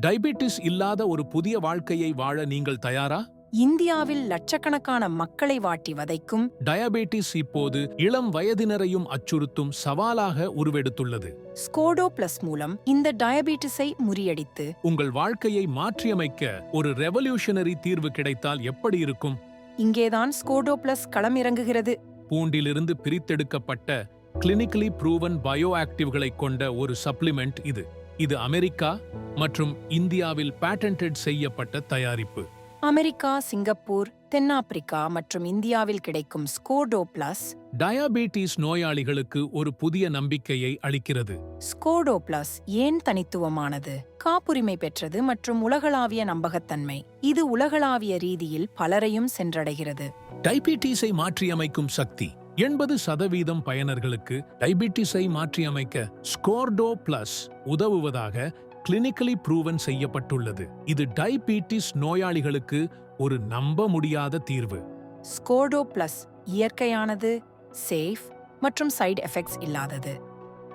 Diabetes இல்லாத ஒரு புதிய வாழ்க்கையை வாழ நீங்கள் தயாரா? இந்தியாவில் லட்சக்கணக்கான மக்களை வாட்டி வதைக்கும் டயபெட்டிஸ் இப்போது இளம் வயதினரையும் அச்சுறுத்தும் சவாலாக உருவெடுத்துள்ளது. ஸ்கோடோ பிளஸ் மூலம் இந்த டயபெட்டிஸை முறியடித்து உங்கள் வாழ்க்கையை மாற்றியமைக்க ஒரு ரெவல்யூஷனரி தீர்வு கிடைத்தால் எப்படி இருக்கும்? இங்கேதான் ஸ்கோடோ பிளஸ் களமிறங்குகிறது. பூண்டிலிருந்து பிரித்தெடுக்கப்பட்ட கிளினிக்கலி ப்ரூவன் பயோ ஆக்டிவ்களை கொண்ட ஒரு சப்ளிமெண்ட் இது. இது அமெரிக்கா மற்றும் இந்தியாவில் பேட்டன்ட் செய்யப்பட்ட தயாரிப்பு. அமெரிக்கா, சிங்கப்பூர், தென்னாப்பிரிக்கா மற்றும் இந்தியாவில் கிடைக்கும் ஸ்கோடோ பிளஸ் டயாபெட்டிஸ் நோயாளிகளுக்கு ஒரு புதிய நம்பிக்கையை அளிக்கிறது. ஸ்கோடோ பிளஸ் ஏன் தனித்துவமானது? காப்புரிமை பெற்றது மற்றும் உலகளாவிய நம்பகத்தன்மை. இது உலகளாவிய ரீதியில் பலரையும் சென்றடைகிறது. டயபெட்டிஸை மாற்றியமைக்கும் சக்தி. 80% பயனர்களுக்கு டயபெட்டிஸை மாற்றியமைக்க ஸ்கோர்டோ பிளஸ் உதவுவதாக கிளினிக்கலி ப்ரூவன் செய்யப்பட்டுள்ளது. இது டயபெட்டிஸ் நோயாளிகளுக்கு ஒரு நம்ப முடியாத தீர்வு. ஸ்கோடோ பிளஸ் இயற்கையானது, சேஃப் மற்றும் சைடு எஃபெக்ட்ஸ் இல்லாதது.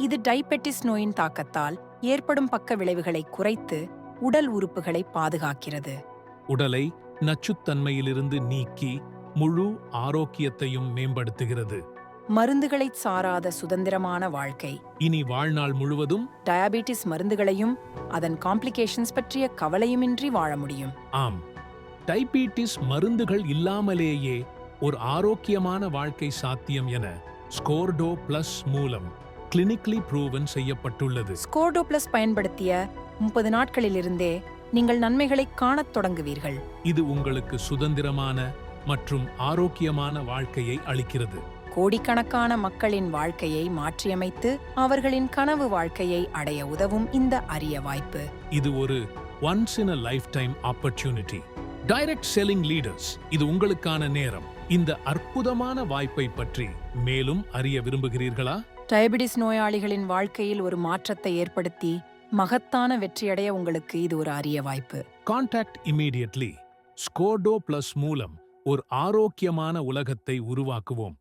இது டயபெட்டிஸ் நோயின் தாக்கத்தால் ஏற்படும் பக்க விளைவுகளை குறைத்து உடல் உறுப்புகளை பாதுகாக்கிறது. உடலை நச்சுத்தன்மையிலிருந்து நீக்கி முழு ஆரோக்கியத்தையும் மேம்படுத்துகிறது. மருந்துகளைச் சாராத சுதந்திரமான வாழ்க்கை. இனி வாழ்நாள் முழுவதும் டயாபெட்டிஸ் மருந்துகளையும் அதன் காம்ப்ளிகேஷன்ஸ் பற்றிய கவலையுமின்றி வாழ முடியும். ஆம், டயபெட்டிஸ் மருந்துகள் இல்லாமலேயே ஒரு ஆரோக்கியமான வாழ்க்கை சாத்தியம் என ஸ்கோர்டோ பிளஸ் மூலம் கிளினிக்கலி ப்ரூவன் செய்யப்பட்டுள்ளது. ஸ்கோர்டோ பிளஸ் பயன்படுத்திய 30 நாட்களிலிருந்தே நீங்கள் நன்மைகளை காணத் தொடங்குவீர்கள். இது உங்களுக்கு சுதந்திரமான மற்றும் ஆரோக்கியமான வாழ்க்கையை அளிக்கிறது. கோடிக்கணக்கான மக்களின் வாழ்க்கையை மாற்றியமைத்து அவர்களின் கனவு வாழ்க்கையை அடைய உதவும் இந்த அரிய வாய்ப்பு. இது ஒரு once in a lifetime opportunity. Direct selling leaders, இது உங்களுக்கான நேரம். இந்த அற்புதமான வாய்ப்பை பற்றி மேலும் அறிய விரும்புகிறீர்களா? டயபெட்டிஸ் நோயாளிகளின் வாழ்க்கையில் ஒரு மாற்றத்தை ஏற்படுத்தி மகத்தான வெற்றியடைய உங்களுக்கு இது ஒரு அரிய வாய்ப்பு. Contact immediately. ஸ்கோர்டோ பிளஸ் மூலம் ஒரு ஆரோக்கியமான உலகத்தை உருவாக்குவோம்.